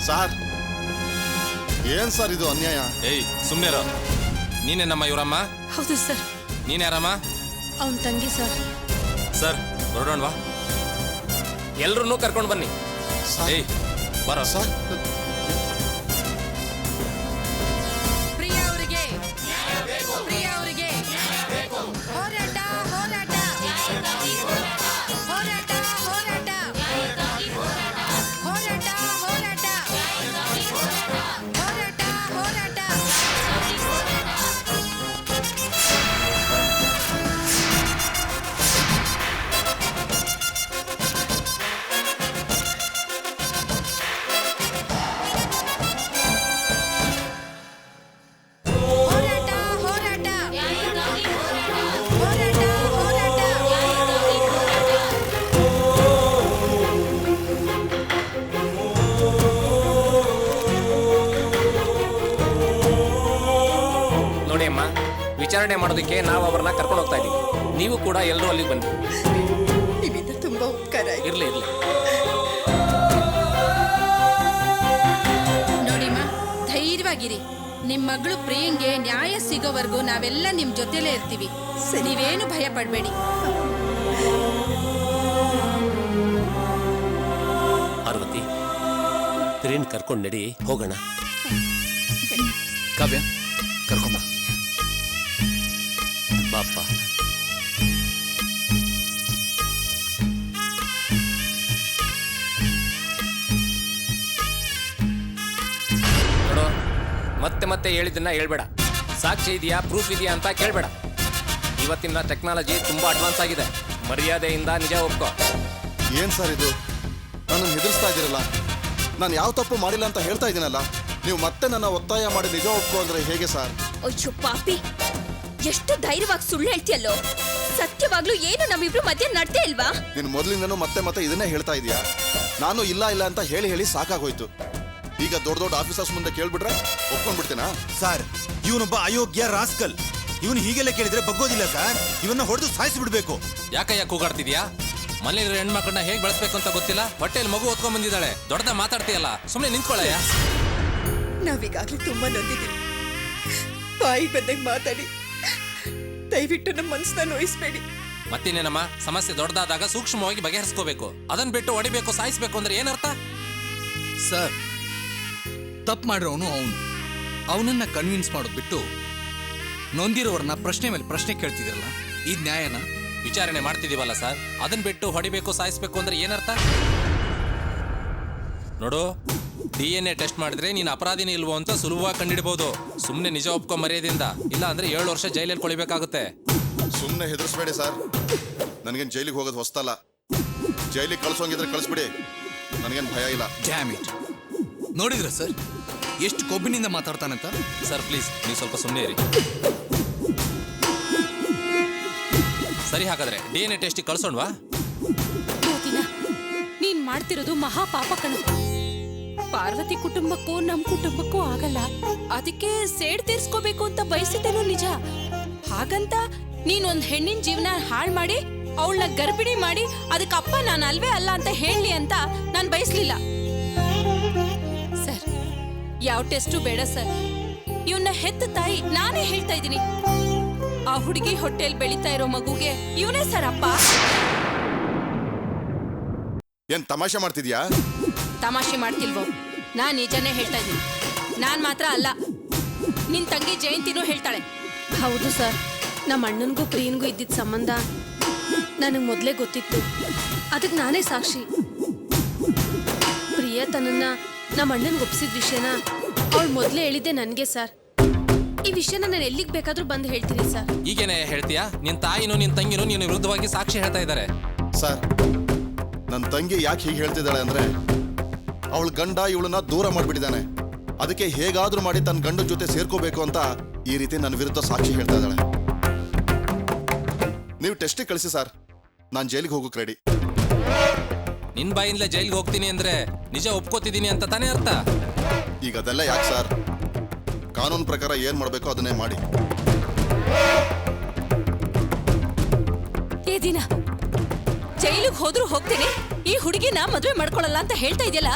Sir ಏನ್ sir ಇದು ಅನ್ಯಾಯ? ಏಯ್ ಸುಮ್ಮನೆ ನೀನೇನಮ್ಮ ಇವರಮ್ಮ? ಹೌದು ಸರ್. ನೀನ್ಯಾರಮ್ಮ? ಅವನ ತಂಗಿ ಸರ್. ಸರ್ ಹೊರಡೋಣವಾ? ಎಲ್ರನ್ನೂ ಕರ್ಕೊಂಡು ಬನ್ನಿ. ಏಯ್ ಬರೋ ಸರ್. ಪ್ರಿಯಾ ಅವರಿಗೆ ಹೋರಾಟ ಹೋರಾಟ ಹೋರಾಟ ಹೋರಾಟ ಹೋರಾಟ ಹೋರಾಟ ಹೋರಾಟ ಹೋರಾಟ. ನೋಡಿ ಅಮ್ಮ, ವಿಚಾರಣೆ ಮಾಡೋದಕ್ಕೆ ನಾವು ಅವ್ರನ್ನ ಕರ್ಕೊಂಡು ಹೋಗ್ತಾ ಇದ್ದೀವಿ. ನೀವು ಕೂಡ ಎಲ್ಲರೂ ಅಲ್ಲಿಗೆ ಬನ್ನಿ. ನಿಮ್ಮಿಂದ ತುಂಬಾ ಉಪಕಾರ ಆಯ್ತು. ಇರ್ಲಿ ನೋಡಿಮ್ಮ, ಧೈರ್ಯವಾಗಿರಿ. ನಿಮ್ ಮಗಳು ಪ್ರಿಯಂಗೆ ನ್ಯಾಯ ಸಿಗೋವರೆಗೂ ನಾವೆಲ್ಲ ನಿಮ್ ಜೊತೆಲೇ ಇರ್ತೀವಿ. ನೀವೇನು ಭಯ ಪಡ್ಬೇಡಿ. ಪಾರ್ವತಿ, ಪ್ರಿಯನ್ ಕರ್ಕೊಂಡು ನಡಿ, ಹೋಗೋಣ. ಕಾವ್ಯ ಕರ್ಕೊಂಬ. ಬಾಪ್ಪ. ನೋಡು, ಮತ್ತೆ ಮತ್ತೆ ಹೇಳಿದ್ದನ್ನ ಹೇಳ್ಬೇಡ. ಸಾಕ್ಷಿ ಇದೆಯಾ, ಪ್ರೂಫ್ ಇದೆಯಾ ಅಂತ ಕೇಳ್ಬೇಡ. ಇವತ್ತಿನ ಟೆಕ್ನಾಲಜಿ ತುಂಬಾ ಅಡ್ವಾನ್ಸ್ ಆಗಿದೆ. ಮರ್ಯಾದೆಯಿಂದ ನಿಜ ಒಪ್ಕೋ. ಏನ್ ಸರ್ ಇದು? ನನ್ನನ್ನು ಹೆದರ್ಸ್ತಾ ಇದ್ದೀರಲ್ಲ. ನಾನು ಯಾವ ತಪ್ಪು ಮಾಡಿಲ್ಲ ಅಂತ ಹೇಳ್ತಾ ಇದ್ದೀನಲ್ಲ. ನೀವು ಮತ್ತೆ ನನ್ನ ಒತ್ತಾಯ ಮಾಡಿ ನಿಜ ಒಪ್ಕೋ ಅಂದ್ರೆ ಹೇಗೆ ಸರ್? ಅಯ್ಯೋ ಪಾಪಿ, ಎಷ್ಟು ಧೈರ್ಯವಾಗಿ ಸುಳ್ಳು ಹೇಳ್ತೀಯಲ್ಲೋ. ಸತ್ಯವಾಗ್ಲೂ ಏನು ನಮ್ಮಿಬ್ರು ಮಧ್ಯೆ ನಡ್ದೇ ಇಲ್ವಾ? ನೀನು ಮೊದಲಿಂದನೂ ಮತ್ತೆ ಮತ್ತೆ ಇದನ್ನೇ ಹೇಳ್ತಾ ಇದೀಯಾ. ನಾನು ಇಲ್ಲ ಅಂತ ಹೇಳಿ ಸಾಕಾಗೋಯ್ತು. ಈಗ ದೊಡ್ಡ ದೊಡ್ಡ ಆಫೀಸರ್ಸ್ ಮುಂದೆ ಕೇಳ್ಬಿಟ್ರೆ ಒಪ್ಕೊಂಡ್ಬಿಡ್ತೀನಾ? ಸರ್, ಇವನೊಬ್ಬ ಅಯೋಗ್ಯ ರಾಸ್ಕಲ್. ಇವನು ಹೀಗೆಲ್ಲ ಕೇಳಿದ್ರೆ ಬಗ್ಗೋದಿಲ್ಲ ಸರ್. ಇವನ್ನ ಹೊಡೆದು ಸಾಯಿಸಿ ಬಿಡ್ಬೇಕು. ಯಾಕಯ್ಯ ಕೂಗಾಡ್ತಿದ್ಯಾ? ಮನೇಲಿರೋ ಹೆಣ್ಮಕ್ಳನ್ನ ಹೇಗೆ ಬೆಳೆಸ್ಬೇಕು ಅಂತ ಗೊತ್ತಿಲ್ಲ. ಹೊಟ್ಟೆಯಲ್ಲಿ ಮಗು ಹೊತ್ಕೊಂಡ್ ಬಂದಿದ್ದಾಳೆ. ದೊಡ್ಡದ ಮಾತಾಡ್ತೀಯಲ್ಲ, ಸುಮ್ಮನೆ ನಿಂತ್ಕೊಳ್ಳಯ್ಯ. ನಾವೀಗಾಗ್ಲೂ ತುಂಬಾ ನೊಂದಿದ್ದೀವಿ. ಬಾಯಿಗೆ ಬಂದಾಗ ಮಾತಾಡಿ, ದಯವಿಟ್ಟು ನಮ್ಮ ಮನಸ್ಸನ್ನ ನೋಯಿಸ್ಬೇಡಿ. ಮತ್ತಿನ್ನೇನಮ್ಮ, ಸಮಸ್ಯೆ ದೊಡ್ಡದಾದಾಗ ಸೂಕ್ಷ್ಮವಾಗಿ ಬಗೆಹರಿಸ್ಕೋಬೇಕು. ಅದನ್ನ ಬಿಟ್ಟು ಹೊಡಿಬೇಕು, ಸಾಯಿಸ್ಬೇಕು ಅಂದ್ರೆ ಏನರ್ಥ? ಸರ್, ತಪ್ಪು ಮಾಡಿರೋನು ಅವನನ್ನ ಕನ್ವಿನ್ಸ್ ಮಾಡೋದು ಬಿಟ್ಟು ನೊಂದಿರೋರ್ನ ಪ್ರಶ್ನೆ ಮೇಲೆ ಪ್ರಶ್ನೆ ಕೇಳ್ತಿದ್ರಲ್ಲ, ಇದು ನ್ಯಾಯನ? ವಿಚಾರಣೆ ಮಾಡ್ತಿದೀವಲ್ಲ ಸರ್, ಅದನ್ನ ಬಿಟ್ಟು ಹೊಡಿಬೇಕು, ಸಾಯಿಸ್ಬೇಕು ಅಂದ್ರೆ ಏನರ್ಥ? ನೋಡು, DNA ಟೆಸ್ಟ್ ಮಾಡಿದ್ರೆ ನೀನು ಅಪರಾಧಿನೇ ಇಲ್ವೋ ಅಂತ ಸುಲಭವಾಗಿ ಕಂಡಿಡ್ಬೋದು. ಸುಮ್ಮನೆ ನಿಜ ಒಪ್ಕೊ ಮರ್ಯಾದೆಯಿಂದ, ಇಲ್ಲ ಅಂದ್ರೆ 7 ವರ್ಷ ಜೈಲಲ್ಲಿ ಕೊಳಿಬೇಕಾಗುತ್ತೆ. ಸುಮ್ಮನೆ ಹೆದರ್ಸ್ಬೇಡಿ ಸರ್. ನನಗೇನು ಜೈಲಿಗೆ ಹೋಗೋದು ಹೊಸ್ತಲ್ಲ. ಜೈಲಿಗೆ ಕಳ್ಸೋಂಗಿದ್ರೆ ಕಳಿಸ್ಬಿಡಿ, ನನಗೇನು ಭಯ ಇಲ್ಲ. Dam it. ನೋಡಿದ್ರ ಸರ್ ಎಷ್ಟು ಕೊಬ್ಬಿನಿಂದ ಮಾತಾಡ್ತಾನಂತ? ಸರ್ ಪ್ಲೀಸ್, ನೀವು ಸ್ವಲ್ಪ ಸುಮ್ಮನೆ ಇರಿ. ಸರಿ, ಹಾಗಾದ್ರೆ DNA ಟೆಸ್ಟಿಗೆ ಕಳ್ಸೋಣವಾ? ನೀನ್ ಮಾಡ್ತಿರೋದು ಮಹಾ ಪಾಪ ಕಣು. ಪಾರ್ವತಿ ಕುಟುಂಬಕ್ಕೂ ನಮ್ ಕುಟುಂಬಕ್ಕೂ ಆಗಲ್ಲ. ಅದಕ್ಕೆ ಸೇಡ್ ತೀರ್ಸ್ಕೋಬೇಕು ಅಂತ ಬಯಸಿದ್ದೇನೋ ನಿಜ. ಹಾಗಂತ ನೀನೊಂದ್ ಹೆಣ್ಣಿನ ಜೀವನ ಹಾಳು ಮಾಡಿ ಅವಳನ್ನ ಗರ್ಭಿಣಿ ಮಾಡಿ ಅದಕ್ಕೆ ಅಪ್ಪ ನಾನು ಅಲ್ವೇ ಅಲ್ಲ ಅಂತ ಹೇಳಿ ಅಂತ ನಾನು ಬಯಸ್ಲಿಲ್ಲ ಸರ್. ಯಾವ ಟೆಸ್ಟು ಬೇಡ ಸರ್. ಇವನ್ನ ಹೆತ್ತ ತಾಯಿ ನಾನೇ ಹೇಳ್ತಾ ಇದ್ದೀನಿ. ಆ ಹುಡುಗಿ ಹೊಟ್ಟೆಲ್ ಬೆಳೀತಾ ಇರೋ ಮಗುಗೆ ಇವನೇ ಸರ್ ಅಪ್ಪ. ಏನ್ ತಮಾಷೆ ಮಾಡ್ತಿದ್ಯಾ? ತಮಾಷೆ ಮಾಡ್ತಿಲ್ವೋ? ನಾನ್ ನಿಜನೇ ಹೇಳ್ತಾ ಇದ್ದೀನಿ. ನಾನ್ ಮಾತ್ರ ಅಲ್ಲ, ನಿನ್ ತಂಗಿ ಜಯಂತಿನೂ ಹೇಳ್ತಾಳೆ. ಹೌದು ಸರ್, ನಮ್ಮ ಅಣ್ಣನಿಗೂ ಪ್ರಿಯನ್ಗೂ ಇದ್ದಿದ್ದ ಸಂಬಂಧ ನನಗೆ ಮೊದಲೇ ಗೊತ್ತಿತ್ತು. ಅದಕ್ಕೆ ನಾನೇ ಸಾಕ್ಷಿ. ಪ್ರಿಯ ತನ್ನನ್ನ ನಮ್ಮ ಅಣ್ಣನಿಗೆ ಒಪ್ಸಿದ ವಿಷಯನ ಅವಳು ಮೊದಲೇ ಹೇಳಿದ್ದೆ ನನಗೆ ಸರ್. ಈ ವಿಷಯನ ನಾನು ಎಲ್ಲಿಗೆ ಬೇಕಾದ್ರೂ ಬಂದು ಹೇಳ್ತೀನಿ ಸರ್. ಈಗೇನೆ ಹೇಳ್ತೀಯಾ? ನಿನ್ ತಾಯಿನೂ ನಿನ್ ತಂಗಿನೂ ನೀನು ವಿರುದ್ಧವಾಗಿ ಸಾಕ್ಷಿ ಹೇಳ್ತಾ ಇದ್ದಾರೆ. ಸರ್, ನನ್ನ ತಂಗಿ ಯಾಕೆ ಹೀಗೆ ಹೇಳ್ತಿದ್ದಾಳೆ ಅಂದ್ರೆ ಅವಳ ಗಂಡ ಇವಳನ್ನ ದೂರ ಮಾಡ್ಬಿಟ್ಟಿದ್ದಾನೆ. ಅದಕ್ಕೆ ಹೇಗಾದ್ರೂ ಮಾಡಿ ತನ್ನ ಗಂಡನ ಜೊತೆ ಸೇರ್ಕೋಬೇಕು ಅಂತ ಈ ರೀತಿ ನನ್ನ ವಿರುದ್ಧ ಸಾಕ್ಷಿ ಹೇಳ್ತಾ ಇದ್ದಾಳೆ. ನೀವು ಟೆಸ್ಟಿಗೆ ಕಳಿಸಿ ಸರ್, ನಾನು ಜೈಲಿಗೆ ಹೋಗೋಕೆ ರೆಡಿ. ನಿನ್ ಬಾಯಿಂದಲೇ ಜೈಲಿಗೆ ಹೋಗ್ತೀನಿ ಅಂದ್ರೆ ನಿಜ ಒಪ್ಕೋತಿದ್ದೀನಿ ಅಂತ ತಾನೇ ಅರ್ಥ? ಈಗ ಅದೆಲ್ಲ ಯಾಕೆ ಸರ್? ಕಾನೂನು ಪ್ರಕಾರ ಏನ್ ಮಾಡಬೇಕೋ ಅದನ್ನೇ ಮಾಡಿ. ಏ ದಿನ ಜೈಲಿಗೆ ಹೋದ್ರೂ ಹೋಗ್ತೀನಿ, ಈ ಹುಡುಗಿನ ಮದುವೆ ಮಾಡ್ಕೊಳ್ಳಲ್ಲ ಅಂತ ಹೇಳ್ತಾ ಇದೆಯಲ್ಲ,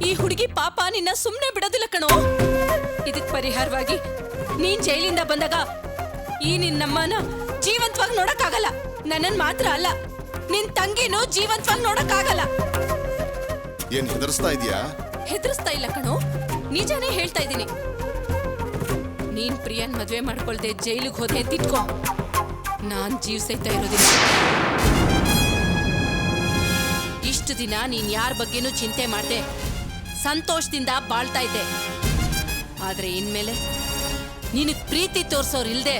ಈ ಹುಡುಗಿ ಪಾಪ ನಿನ್ನ ಸುಮ್ನೆ ಬಿಡೋದಿಲ್ಲ ಕಣೋ. ಇದಕ್ ಪರಿಹಾರವಾಗಿ ನೀನ್ ಜೈಲಿಂದ ಬಂದಾಗ ಈ ನಿನ್ನಮ್ಮನ ಜೀವಂತವಾಗಿ ನೋಡಕ್ಕಾಗಲ್ಲ. ನನ್ನನ್ ಮಾತ್ರ ಅಲ್ಲ, ನಿನ್ ತಂಗಿನೂ ಜೀವಂತವಾಗಿ ನೋಡಕ್ಕಾಗಲ್ಲ. ಏನ್ ಹೆದರ್ಸ್ತಾ ಇದೀಯಾ? ಹೆದರ್ಸ್ತಾ ಇಲ್ಲ ಕಣೋ, ನಿಜಾನೇ ಹೇಳ್ತಾ ಇದ್ದೀನಿ. ನೀನ್ ಪ್ರಿಯನ್ ಮದ್ವೆ ಮಾಡ್ಕೊಳ್ದೆ ಜೈಲಿಗೆ ಹೋದೆ ತಿಟ್ಕೋ, ನಾನ್ ಜೀವ ಸಹಿತ ಇರೋದಿಲ್ಲ. ಇಷ್ಟು ದಿನ ನೀನ್ ಯಾರ ಬಗ್ಗೆನೂ ಚಿಂತೆ ಮಾಡ್ದೆ ಸಂತೋಷದಿಂದ ಬಾಳ್ತಾ ಇದ್ದೆ. ಆದ್ರೆ ಇನ್ಮೇಲೆ ನಿನಗ್ ಪ್ರೀತಿ ತೋರ್ಸೋರ್ ಇಲ್ದೆ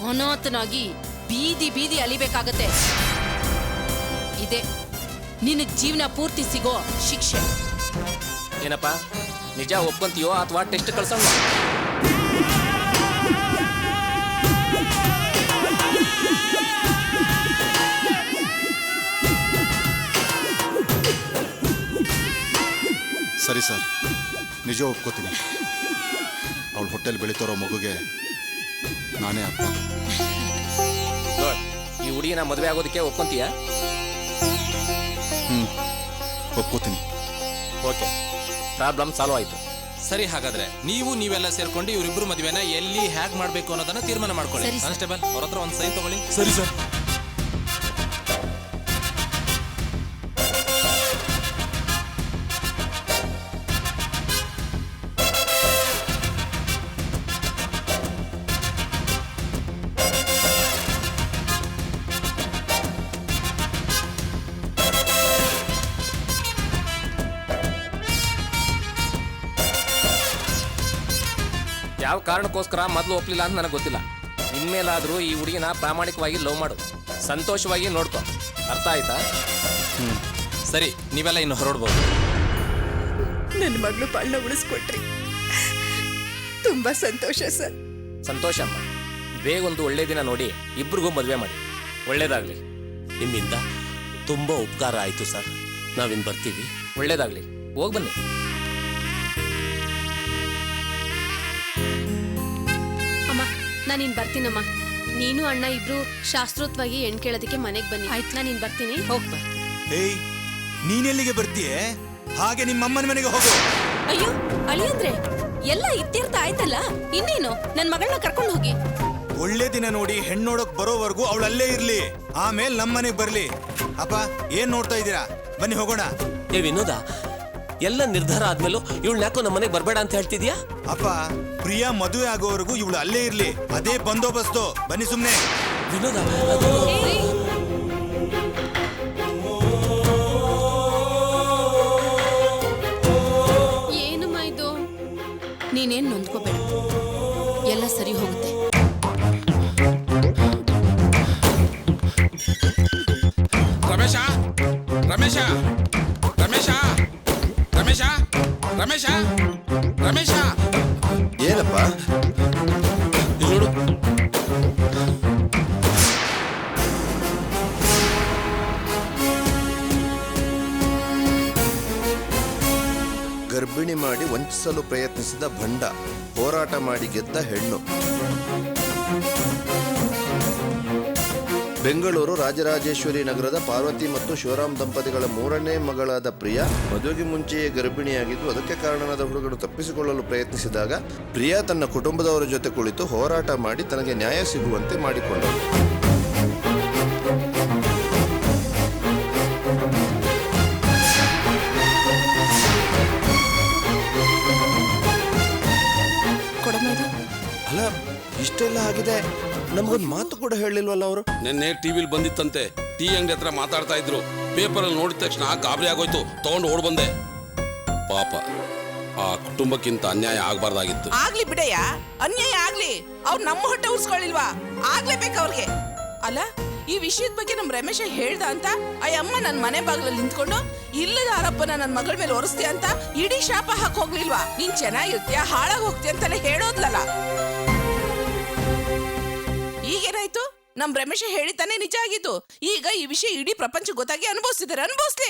ಅನಾಥನಾಗಿ ಬೀದಿ ಬೀದಿ ಅಲಿಬೇಕಾಗತ್ತೆ. ಇದೇ ನಿನಗ್ ಜೀವನ ಪೂರ್ತಿ ಸಿಗೋ ಶಿಕ್ಷೆ. ಏನಪ್ಪ, ನಿಜ ಒಪ್ಕೊಂತೀಯೋ ಅಥವಾ ಟೆಸ್ಟ್ ಕಳ್ಸೋಣ? ಸರಿ ಸರ್, ನಿಜ ಒಪ್ಕೋತೀನಿ. ಅವಳ ಹೊಟ್ಟೆಲ್ ಬೆಳೀತಾರೋ ಮಗುಗೆ ನಾನೇ ಅಪ್ಪ. ನೋಡ್, ಈ ಹುಡುಗಿನ ಮದುವೆ ಆಗೋದಕ್ಕೆ ಒಪ್ಕೊಂತೀಯ? ಒಪ್ಕೋತೀನಿ. ಓಕೆ, ಪ್ರಾಬ್ಲಮ್ ಸಾಲ್ವ್ ಆಯ್ತು. ಸರಿ, ಹಾಗಾದ್ರೆ ನೀವೆಲ್ಲ ಸೇರ್ಕೊಂಡು ಇವರಿಬ್ರು ಮದುವೆನ ಎಲ್ಲಿ ಹ್ಯಾಗ್ ಮಾಡ್ಬೇಕು ಅನ್ನೋದನ್ನ ತೀರ್ಮಾನ ಮಾಡ್ಕೊಳ್ಳಿ. ಸರಿ, ಸರ್. ಕಾನ್ಸ್ಟೇಬಲ್ ಅವ್ರ ಹತ್ರ ಒಂದು ಸೈನ್ ತಗೊಳ್ಳಿ. ಸರಿ ಸರ್. ಯಾವ ಕಾರಣಕ್ಕೋಸ್ಕರ ಮೊದಲು ಒಪ್ಲಿಲ್ಲ ಅಂತ ನನಗೆ ಗೊತ್ತಿಲ್ಲ. ಇನ್ಮೇಲಾದರೂ ಈ ಹುಡುಗಿನ ಪ್ರಾಮಾಣಿಕವಾಗಿ ಲವ್ ಮಾಡು, ಸಂತೋಷವಾಗಿ ನೋಡ್ಕೊ. ಅರ್ಥ ಆಯ್ತಾ? ಸರಿ, ನೀವೆಲ್ಲ ಇನ್ನು ಹೊರಡ್ಬೋದು. ನನ್ನ ಮಗಳು ಬಾಳ್ನ ಉಳಿಸ್ಕೊಟ್ರಿ, ತುಂಬಾ ಸಂತೋಷ ಸರ್. ಸಂತೋಷ ಅಮ್ಮ. ಬೇಗೊಂದು ಒಳ್ಳೆ ದಿನ ನೋಡಿ ಇಬ್ರಿಗೂ ಮದುವೆ ಮಾಡಿ. ಒಳ್ಳೇದಾಗ್ಲಿ. ನಿಮ್ಮಿಂದ ತುಂಬ ಉಪಕಾರ ಆಯಿತು ಸರ್. ನಾವಿನ್ ಬರ್ತೀವಿ. ಒಳ್ಳೇದಾಗ್ಲಿ, ಹೋಗಿ ಬನ್ನಿ. ಅಮ್ಮ, ನಾನಿನ್ ಬರ್ತೀನಮ್ಮ. ನೀನು ಅಣ್ಣ ಇಬ್ರು ಶಾಸ್ತ್ರೋತ್ವಾಗಿ ಹೆಣ್ ಕೇಳೋದಕ್ಕೆ ಮನೆಗೆ ಬನ್ನಿ. ಆಯ್ತು, ನಾನಿನ್ ಬರ್ತೀನಿ. ಹೋಗ್ಬಾ. ಏಯ್, ನೀನೆಲ್ಲಿಗೆ ಬರ್ತೀಯೇ? ಹಾಗೆ ನಿಮ್ಮಮ್ಮನ ಮನೆಗೆ ಹೋಗು. ಅಯ್ಯೋ ಅಳಿಯಂದ್ರೆ, ಎಲ್ಲ ಇತ್ಯರ್ಥ ಆಯ್ತಲ್ಲ, ಇನ್ನೇನು ನನ್ ಮಗಳನ್ನ ಕರ್ಕೊಂಡು ಹೋಗಿ. ಒಳ್ಳೆ ದಿನ ನೋಡಿ ಹೆಣ್ಣೋಡಕ್ ಬರೋವರೆಗೂ ಅವಳು ಅಲ್ಲೇ ಇರ್ಲಿ, ಆಮೇಲೆ ನಮ್ಮನೆಗೆ ಬರ್ಲಿ. ಅಪ್ಪ, ಏನ್ ನೋಡ್ತಾ ಇದ್ದೀರಾ? ಬನ್ನಿ ಹೋಗೋಣ. ಏ ವಿನೋದ, ಎಲ್ಲ ನಿರ್ಧಾರ ಆದ್ಮೇಲೂ ಇವಳು ಯಾಕೋ ನಮ್ಮ ಮನೆಗೆ ಬರಬೇಡ ಅಂತ ಹೇಳ್ತಿದ್ಯಾ? ಅಪ್ಪ, ಪ್ರಿಯಾ ಮದುವೆ ಆಗೋವರೆಗೂ ಇವಳು ಅಲ್ಲೇ ಇರ್ಲಿ, ಅದೇ ಬಂದೋಬಸ್ತು. ಬನ್ನಿ ಸುಮ್ನೆ. ವಿನೋದ, ಏನಮ್ಮ ಇದು? ನೀನೇನ್ ನೊಂದ್ಕೋಬೇಡ, ಎಲ್ಲ ಸರಿ ಹೋಗುತ್ತೆ. ರಮೇಶ ರಮೇಶ ರಮೇಶ ರಮೇಶ ರಮೇಶ ರಮೇಶ ಏನಪ್ಪ? ನೋಡು, ಗರ್ಭಿಣಿ ಮಾಡಿ ವಂಚಿಸಲು ಪ್ರಯತ್ನಿಸಿದ ಭಂಡ, ಹೋರಾಟ ಮಾಡಿ ಗೆದ್ದ ಹೆಣ್ಣು. ಬೆಂಗಳೂರು ರಾಜರಾಜೇಶ್ವರಿ ನಗರದ ಪಾರ್ವತಿ ಮತ್ತು ಶಿವರಾಮ್ ದಂಪತಿಗಳ 3ನೇ ಮಗಳಾದ ಪ್ರಿಯಾ ಮದುವೆಗೆ ಮುಂಚೆಯೇ ಗರ್ಭಿಣಿಯಾಗಿದ್ದು, ಅದಕ್ಕೆ ಕಾರಣನಾದ ಹುಡುಗನು ತಪ್ಪಿಸಿಕೊಳ್ಳಲು ಪ್ರಯತ್ನಿಸಿದಾಗ ಪ್ರಿಯಾ ತನ್ನ ಕುಟುಂಬದವರ ಜೊತೆ ಕುಳಿತು ಹೋರಾಟ ಮಾಡಿ ತನಗೆ ನ್ಯಾಯ ಸಿಗುವಂತೆ ಮಾಡಿಕೊಂಡರು. ಅಲ್ಲ, ಇಷ್ಟೆಲ್ಲ ಆಗಿದೆ, ನಮಗೊಂದು ಮಾತು ಕೂಡ ಹೇಳಿಲ್ವಲ್ಲ ಅವರು? ನಿನ್ನೆ ಟಿವಿಲಿ ಬಂದಿತ್ತಂತೆ, ಟೀ ಅಂಗಡಿ ಹತ್ರ ಮಾತಾಡ್ತಾ ಇದ್ರು. ಪೇಪರಲ್ಲಿ ನೋಡಿದ ತಕ್ಷಣ ಗಾಬರಿ ಆಗೋಯ್ತು, ತಗೊಂಡು ಓಡ್ ಬಂದೆ. ಪಾಪ, ಆ ಕುಟುಂಬಕ್ಕಿಂತ ಅನ್ಯಾಯ ಆಗ್ಬಾರ್ದಾಗಿತ್ತು. ಆಗ್ಲಿ ಬಿಡಯ್ಯ, ಅನ್ಯಾಯ ಆಗ್ಲಿ, ಅವ್ರು ನಮ್ಮ ಹೊಟ್ಟೆ ಉರ್ಸ್ಕೊಳ್ಳಿಲ್ವಾ? ಆಗ್ಲೇಬೇಕು ಅವ್ರಿಗೆ. ಅಲ್ಲ, ಈ ವಿಷಯದ ಬಗ್ಗೆ ನಮ್ ರಮೇಶ ಹೇಳ್ದ ಅಂತ ಅಯ್ಯಮ್ಮ ನನ್ ಮನೆ ಬಾಗ್ಲಲ್ಲಿ ನಿಂತ್ಕೊಂಡು ಇಲ್ಲದ ಆರಪ್ಪನ ನನ್ ಮಗಳ ಮೇಲೆ ಒರೆಸ್ತೀಯ ಅಂತ ಇಡೀ ಶಾಪ ಹಾಕ್ ಹೋಗ್ಲಿಲ್ವಾ? ನೀನ್ ಚೆನ್ನಾಗಿರ್ತೀಯ, ಹಾಳಾಗ್ ಹೋಗ್ತೀಯ ಅಂತಾನೆ ಹೇಳೋದ್ಲಲ್ಲ. ಈಗೇನಾಯ್ತು? ನಮ್ ರಮೇಶ ಹೇಳಿತಾನೆ ನಿಜ ಆಗಿದ್ದು. ಈಗ ಈ ವಿಷಯ ಇಡೀ ಪ್ರಪಂಚ ಗೊತ್ತಾಗಿ ಅನುಭವಿಸ್ತಿದ್ದಾರೆ, ಅನುಭವಿಸ್ಲಿ.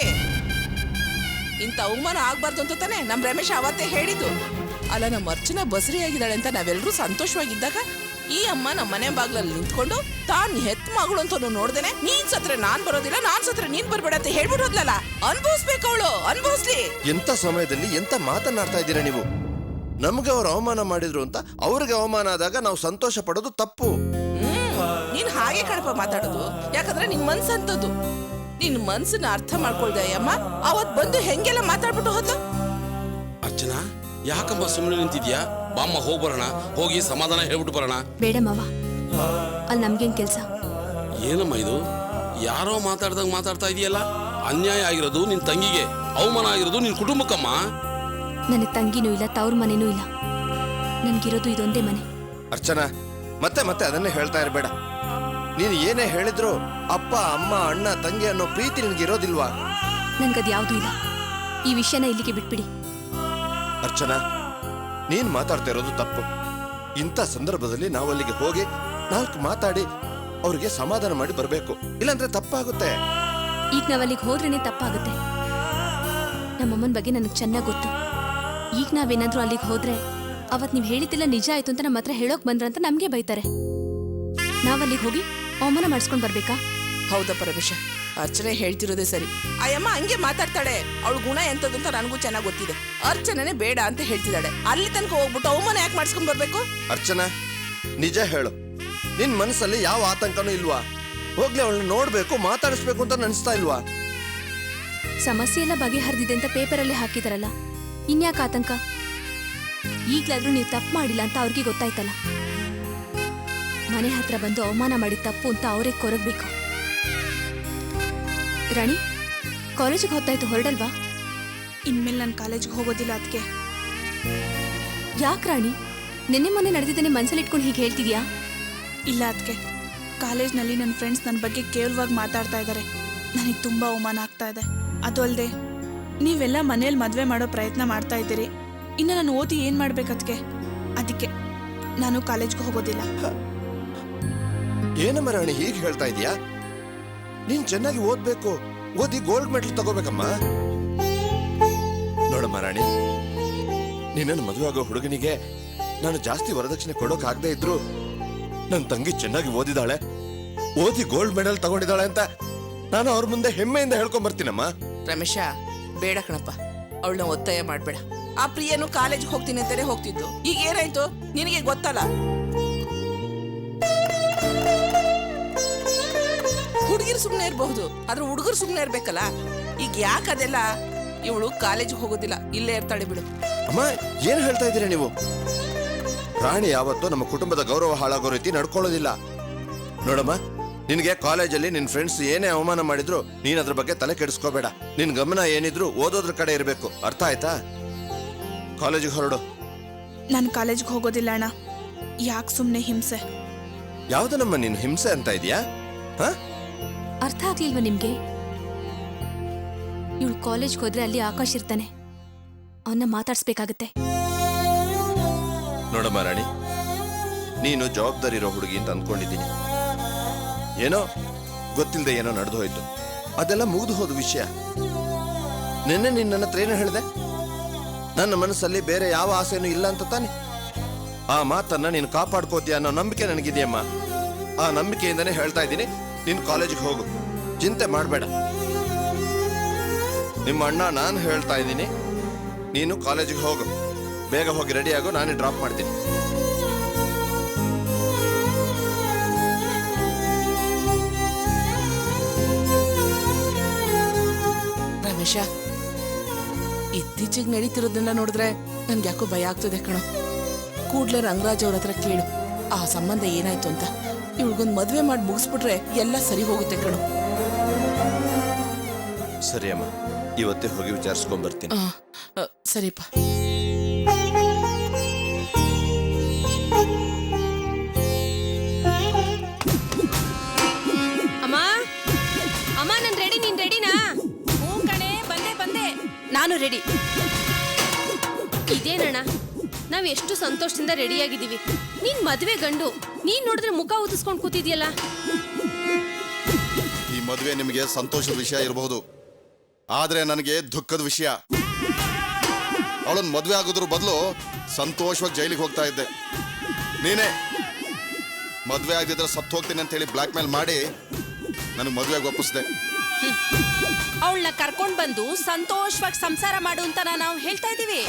ಇಂಥ ಅವಮಾನ ಆಗ್ಬಾರ್ದು ಅಂತ ತಾನೆ ನಮ್ ರಮೇಶ ಅವತ್ತೇ ಹೇಳಿದ್ದು. ಅಲ್ಲ, ನಮ್ಮ ಅರ್ಚನಾ ಬಸರಿ ಆಗಿದ್ದಾಳೆ ಅಂತ ನಾವೆಲ್ಲರೂ ಸಂತೋಷವಾಗಿದ್ದಾಗ ಈ ಅಮ್ಮ ನಮ್ಮ ಮನೆ ಬಾಗ್ಲಲ್ಲಿ ನಿಂತ್ಕೊಂಡು ತಾನ್ ಹೆತ್ ಮಗಳು ಅಂತ ನೋಡ್ದೇನೆ ನೀನ್ ಸತ್ರೆ ನಾನ್ ಬರೋದಿಲ್ಲ, ನಾನ್ ಸತ್ರೆ ನೀನ್ ಬರ್ಬೇಡ ಅಂತ ಹೇಳ್ಬಿಟ್ಟು ಹೋದ್ಲಲ್ಲ. ಅನ್ಭವಿಸ್ಬೇಕು ಅವಳು, ಅನ್ಭವಿಸ್ಲಿ. ಎಂತ ಸಮಯದಲ್ಲಿ ಎಂತ ಮಾತನಾಡ್ತಾ ಇದ್ದೀರಾ ನೀವು? ನಮ್ಗೆ ಅವ್ರು ಅವಮಾನ ಮಾಡಿದ್ರು ಅಂತ ಅವ್ರಿಗೆ ಅವಮಾನ ಆದಾಗ ನಾವು ಸಂತೋಷ ಪಡೋದು ತಪ್ಪು. ನೀನ್ ಹಾಗೆ ಕಣಪ್ಪ ಮಾತಾಡೋದು, ಯಾಕಂದ್ರೆ ನಿನ್ ಮನ್ಸಂತದ್ದು. ನಿನ್ ಮನ್ಸನ್ನ ಅರ್ಥ ಮಾಡ್ಕೊಳ್ದೆ ಅಮ್ಮ ಅವತ್ ಬಂದು ಹೆಂಗೆಲ್ಲ ಮಾತಾಡ್ಬಿಟ್ಟು ಹೋದ. ಅರ್ಚನಾ, ಯಾಕಮ್ಮ ಸುಮ್ಮನೆ ನಿಂತಿದ್ಯಾ? ಬಾಮ್ಮ ಹೋಗಿ ಬರೋಣ, ಹೋಗಿ ಸಮಾಧಾನ ಹೇಳ್ಬಿಟ್ಟು ಬರೋಣ. ಬೇಡ ಮಾವ, ಅಲ್ಲಿ ನಮ್ಗೇನ್ ಕೆಲ್ಸ? ಏನಮ್ಮ ಇದು? ಯಾರೋ ಮಾತಾಡ್ದಂಗ್ ಮಾತಾಡ್ತಾ ಇದೆಯಲ್ಲ. ಅನ್ಯಾಯ ಆಗಿರೋದು ನಿನ್ ತಂಗಿಗೆ, ಅವಮಾನ ಆಗಿರೋದು ನಿನ್ ಕುಟುಂಬಕ್ಕಮ್ಮ. ನನಗೆ ತಂಗಿನೂ ಇಲ್ಲ, ತವ್ರ ಮನೆನೂ ಇಲ್ಲ. ನನ್ಗಿರೋದು ಇದೊಂದೇ ಮನೆ. ಅರ್ಚನಾ, ಮತ್ತೆ ಮತ್ತೆ ಅದನ್ನೇ ಹೇಳ್ತಾ ಇರಬೇಡ. ನೀನು ಏನೇ ಹೇಳಿದ್ರು ಅಪ್ಪ ಅಮ್ಮ ಅಣ್ಣ ತಂಗಿ ಅನ್ನೋ ಪ್ರೀತಿ ನಿನ್ಗಿರೋದಿಲ್ವಾ? ನನ್ಗದ್ ಯಾವ್ದೂ ಇಲ್ಲ. ಈ ವಿಷಯನ ಇಲ್ಲಿಗೆ ಬಿಟ್ಬಿಡಿ. ಅರ್ಚನಾ, ನೀನ್ ಮಾತಾಡ್ತಾ ಇರೋದು ತಪ್ಪು. ಇಂಥ ಸಂದರ್ಭದಲ್ಲಿ ನಾವು ಅಲ್ಲಿಗೆ ಹೋಗಿ 4 ಮಾತಾಡಿ ಅವ್ರಿಗೆ ಸಮಾಧಾನ ಮಾಡಿ ಬರ್ಬೇಕು, ಇಲ್ಲಾಂದ್ರೆ ತಪ್ಪಾಗುತ್ತೆ. ಈಗ ನಾವಲ್ಲಿಗೆ ಹೋದ್ರೇನೆ ತಪ್ಪಾಗುತ್ತೆ. ನಮ್ಮಮ್ಮನ ಬಗ್ಗೆ ನನಗೆ ಚೆನ್ನಾಗಿ ಗೊತ್ತು. ಈಗ ನಾವೇನಾದ್ರೂ ಅಲ್ಲಿಗೆ ಹೋದ್ರೆ ಅವತ್ ನೀವ್ ಹೇಳಿದ್ದೆಲ್ಲ ನಿಜ ಆಯ್ತು ಅಂತ ನಮ್ಮ ಹತ್ರ ಹೇಳೋಕ್ ಬಂದ್ರಂತ ನಮ್ಗೆ ಬೈತಾರೆ. ನಾವಲ್ಲಿಗೆ ಹೋಗಿ ಅವಮಾನ ಮಾಡಿಸ್ಕೊಂಡ್ ಬರ್ಬೇಕಾ? ಹೌದಪ್ಪ ರಮೇಶ, ಅರ್ಚನೆ ಹೇಳ್ತಿರೋದೇ ಸರಿ. ಅಯ್ಯಮ್ಮ ಹಂಗೆ ಮಾತಾಡ್ತಾಳೆ. ಅವಳು ಗುಣ ಎಂತದ್ದು ಅಂತ ನನಗೂ ಚೆನ್ನಾಗಿ ಗೊತ್ತಿದೆ. ಅರ್ಚನೆ ಬೇಡ ಅಂತ ಹೇಳ್ತಿದ್ದಾಳೆ. ಅಲ್ಲಿ ತನಕ ಹೋಗ್ಬಿಟ್ಟು ಅವಮಾನ ಯಾಕೆ ಮಾಡಿಸ್ಕೊಂಡ್ ಬರ್ಬೇಕು? ಅರ್ಚನಾ, ನಿಜ ಹೇಳು, ನಿನ್ ಮನಸ್ಸಲ್ಲಿ ಯಾವ ಆತಂಕನೂ ಇಲ್ವಾ? ಹೋಗ್ಲಿ ಅವಳನ್ನ ನೋಡ್ಬೇಕು, ಮಾತಾಡಿಸ್ಬೇಕು ಅಂತ ಅನಿಸ್ತಾ ಇಲ್ವಾ? ಸಮಸ್ಯೆ ಎಲ್ಲ ಬಗೆಹರಿದಿದೆ ಅಂತ ಪೇಪರಲ್ಲಿ ಹಾಕಿದಾರಲ್ಲ, ಇನ್ಯಾಕೆ ಆತಂಕ? ಈಗ್ಲಾದ್ರೂ ನೀವು ತಪ್ಪು ಮಾಡಿಲ್ಲ ಅಂತ ಅವ್ರಿಗೆ ಗೊತ್ತಾಯ್ತಲ್ಲ. ಮನೆ ಹತ್ರ ಬಂದು ಅವಮಾನ ಮಾಡಿದ ತಪ್ಪು ಅಂತ ಅವರೇ ಕೊರಗಬೇಕು. ರಾಣಿ, ಕಾಲೇಜಿಗೆ ಹೊತ್ತಾಯ್ತು, ಹೊರಡಲ್ವಾ? ಇನ್ಮೇಲೆ ನಾನು ಕಾಲೇಜ್ಗೆ ಹೋಗೋದಿಲ್ಲ ಅದಕ್ಕೆ. ಯಾಕೆ ರಾಣಿ, ನಿನ್ನೆ ಮೊನ್ನೆ ನಡೆದಿದ್ದೇನೆ ಮನ್ಸಲ್ಲಿ ಇಟ್ಕೊಂಡು ಹೀಗೆ ಹೇಳ್ತಿದ್ಯಾ? ಇಲ್ಲ ಅದಕ್ಕೆ, ಕಾಲೇಜ್ನಲ್ಲಿ ನನ್ನ ಫ್ರೆಂಡ್ಸ್ ನನ್ನ ಬಗ್ಗೆ ಕೇವಲವಾಗಿ ಮಾತಾಡ್ತಾ ಇದ್ದಾರೆ. ನನಗೆ ತುಂಬ ಅವಮಾನ ಆಗ್ತಾ ಇದೆ. ಅದು ಅಲ್ಲದೆ ನೀವೆಲ್ಲ ಮನೇಲಿ ಮದುವೆ ಮಾಡೋ ಪ್ರಯತ್ನ ಮಾಡ್ತಾ ಇದ್ದೀರಿ. ಇನ್ನು ನಾನು ಓದಿ ಏನು ಮಾಡ್ಬೇಕದಕ್ಕೆ? ಅದಕ್ಕೆ ನಾನು ಕಾಲೇಜ್ಗೆ ಹೋಗೋದಿಲ್ಲ. ಏನಮ್ಮ ರಾಣಿ ಹೀಗೆ ಹೇಳ್ತಾ ಇದೀಯಾ? ನೀನ್ ಚೆನ್ನಾಗಿ ಓದ್ಬೇಕು, ಓದಿ ಗೋಲ್ಡ್ ಮೆಡಲ್ ತಗೋಬೇಕಮ್ಮ. ನೋಡಮ್ಮ ರಾಣಿ, ನಿನ್ನನ್ನು ಮದುವೆ ಆಗೋ ಹುಡುಗನಿಗೆ ನಾನು ಜಾಸ್ತಿ ವರದಕ್ಷಿಣೆ ಕೊಡೋಕಾಗದೇ ಇದ್ರು ನನ್ನ ತಂಗಿ ಚೆನ್ನಾಗಿ ಓದಿದಾಳೆ, ಓದಿ ಗೋಲ್ಡ್ ಮೆಡಲ್ ತಗೊಂಡಿದ್ದಾಳೆ ಅಂತ ನಾನು ಅವ್ರ ಮುಂದೆ ಹೆಮ್ಮೆಯಿಂದ ಹೇಳ್ಕೊಂಡ್ ಬರ್ತೀನಮ್ಮ. ರಮೇಶ, ಬೇಡ ಕಣಪ್ಪ, ಅವಳನ್ನ ಒತ್ತಾಯ ಮಾಡ್ಬೇಡ. ಆ ಪ್ರಿಯನು ಕಾಲೇಜ್ಗೆ ಹೋಗ್ತೀನಿ ಅಂತಾನೆ ಹೋಗ್ತಿದ್ದು. ಈಗ ಏನಾಯ್ತು ನಿನಗೆ ಗೊತ್ತಲ್ಲ. ಹುಡುಗಿರು ಸುಮ್ಮನೆ ಇರಬಹುದು, ಆದ್ರೆ ಹುಡುಗರು ಸುಮ್ಮನೆ ಇರ್ಬೇಕಲ್ಲ. ಈಗ ಯಾಕೆ ಅದೆಲ್ಲ? ಇವಳು ಕಾಲೇಜ್ಗೆ ಹೋಗೋದಿಲ್ಲ, ಇಲ್ಲೇ ಇರ್ತಾಳೆ ಬಿಡು. ಅಮ್ಮ, ಏನ್ ಹೇಳ್ತಾ ಇದ್ದೀರಾ ನೀವು? ರಾಣಿ ಯಾವತ್ತೂ ನಮ್ಮ ಕುಟುಂಬದ ಗೌರವ ಹಾಳಾಗೋ ರೀತಿ ನಡ್ಕೊಳ್ಳೋದಿಲ್ಲ. ನೋಡಮ್ಮ, ನಿನ್ಗೆ ಕಾಲೇಜಲ್ಲಿ ನಿನ್ ಫ್ರೆಂಡ್ಸ್ ಏನೇ ಅವಮಾನ ಮಾಡಿದ್ರು ನೀನ್ ಅದ್ರ ಬಗ್ಗೆ ತಲೆ ಕೆಡಿಸ್ಕೋಬೇಡ. ನಿನ್ ಗಮನ ಏನಿದ್ರು ಓದೋದ್ರ ಕಡೆ ಇರಬೇಕು, ಅರ್ಥ ಆಯ್ತಾ? ಕಾಲೇಜಿಗೆ ಹೊರಡು. ನಾನು ಕಾಲೇಜ್ಗೆ ಹೋಗೋದಿಲ್ಲ ಅಣ್ಣ. ಯಾಕೆ ಸುಮ್ಮನೆ ಹಿಂಸೆ? ಯಾವ್ದನಮ್ಮ ನೀನು ಹಿಂಸೆ ಅಂತ ಇದೀಯಾ? ಅರ್ಥ ಆಗ್ಲಿಲ್ವಾ ನಿಮ್ಗೆ? ಇವಳು ಕಾಲೇಜ್ಗೆ ಹೋದ್ರೆ ಅಲ್ಲಿ ಆಕಾಶ್ ಇರ್ತಾನೆ, ಅವನ್ನ ಮಾತಾಡ್ಸ್ಬೇಕಾಗತ್ತೆ. ನೋಡಮ್ಮ ರಾಣಿ, ನೀನು ಜವಾಬ್ದಾರಿ ಇರೋ ಹುಡುಗಿ ಅಂತ ಅನ್ಕೊಂಡಿದ್ದೀನಿ. ಏನೋ ಗೊತ್ತಿಲ್ಲದೆ ಏನೋ ನಡೆದು ಹೋಯ್ತು, ಅದೆಲ್ಲ ಮುಗಿದು ಹೋದ ವಿಷಯ. ನಿನ್ನೆ ನಿನ್ನ ಹತ್ರ ಏನು ಹೇಳಿದೆ? ನನ್ನ ಮನಸ್ಸಲ್ಲಿ ಬೇರೆ ಯಾವ ಆಸೆನೂ ಇಲ್ಲ ಅಂತ ತಾನೆ? ಆ ಮಾತನ್ನ ನೀನು ಕಾಪಾಡ್ಕೋತೀಯ ಅನ್ನೋ ನಂಬಿಕೆ ನನಗಿದೆಯಮ್ಮ. ಆ ನಂಬಿಕೆಯಿಂದನೇ ಹೇಳ್ತಾ ಇದ್ದೀನಿ, ನೀನು ಕಾಲೇಜಿಗೆ ಹೋಗು, ಚಿಂತೆ ಮಾಡಬೇಡ. ನಿಮ್ಮ ಅಣ್ಣ ನಾನು ಹೇಳ್ತಾ ಇದ್ದೀನಿ, ನೀನು ಕಾಲೇಜಿಗೆ ಹೋಗು. ಬೇಗ ಹೋಗಿ ರೆಡಿ ಆಗು, ನಾನೇ ಡ್ರಾಪ್ ಮಾಡ್ತೀನಿ. ರಮೇಶ, ಇತ್ತೀಚೆಗೆ ನಡೀತಿರೋದನ್ನ ನೋಡಿದ್ರೆ ನನ್ಗೆ ಯಾಕೋ ಭಯ ಆಗ್ತದೆ ಕಣೋ. ಕೂಡ್ಲೆ ರಂಗರಾಜ್ ಅವ್ರ ಹತ್ರ ಕೇಳು ಆ ಸಂಬಂಧ ಏನಾಯ್ತು ಅಂತ. ಇವಳಿಗೊಂದು ಮದುವೆ ಮಾಡಿ ಮುಗಿಸ್ಬಿಟ್ರೆ ಎಲ್ಲ ಸರಿ ಹೋಗುತ್ತೆ ಕಣೋ. ಸರಿ ಅಮ್ಮ, ಇವತ್ತೇ ಹೋಗಿ ವಿಚಾರಿಸ್ಕೊಂಡ್ ಬರ್ತೀನಿ. ಸರಿಪ್ಪ. ಅಮ್ಮ, ಅಮ್ಮ, ನಾನು ರೆಡಿ, ನೀನ್ ರೆಡಿನಾ? ಹ್ಞೂ ಕಣೆ, ಬಂದೆ ಬಂದೆ. ನಾನು ರೆಡಿ. ಇದೇನಣ್ಣ, ನಾವ್ ಎಷ್ಟು ಸಂತೋಷದಿಂದ ರೆಡಿಯಾಗಿದ್ದೀವಿ. ನೀನ್ ಮದ್ವೆ ಗಂಡು, ನೀನ್ ನೋಡಿದ್ರೆ ಮುಖ ಊದಿಸ್ಕೊಂಡು ಕೂತಿದ್ಯಲ್ಲ. ಈ ಮದುವೆ ನಿಮಗೆ ಸಂತೋಷದ ವಿಷಯ ಇರಬಹುದು, ಆದ್ರೆ ನನಗೆ ದುಃಖದ ವಿಷಯ. ಅವಳನ್ನ ಮದುವೆ ಆಗೋದ್ರ ಬದಲು ಸಂತೋಷವಾಗಿ ಜೈಲಿಗೆ ಹೋಗ್ತಾ ಇದ್ದೆ. ನೀನೇ ಮದುವೆ ಆಗದಿದ್ರೆ ಸತ್ತು ಹೋಗ್ತೀನಿ ಅಂತ ಹೇಳಿ ಬ್ಲ್ಯಾಕ್ ಮೇಲ್ ಮಾಡಿ ನನಗೆ ಮದುವೆಗೆ ಒಪ್ಪಿಸ್ದೆ. ಅವಳನ್ನ ಕರ್ಕೊಂಡ್ ಬಂದು ಸಂತೋಷವಾಗಿ ಸಂಸಾರ ಮಾಡು ಅಂತ ನಾವು ಹೇಳ್ತಾ ಇದೀವಿ.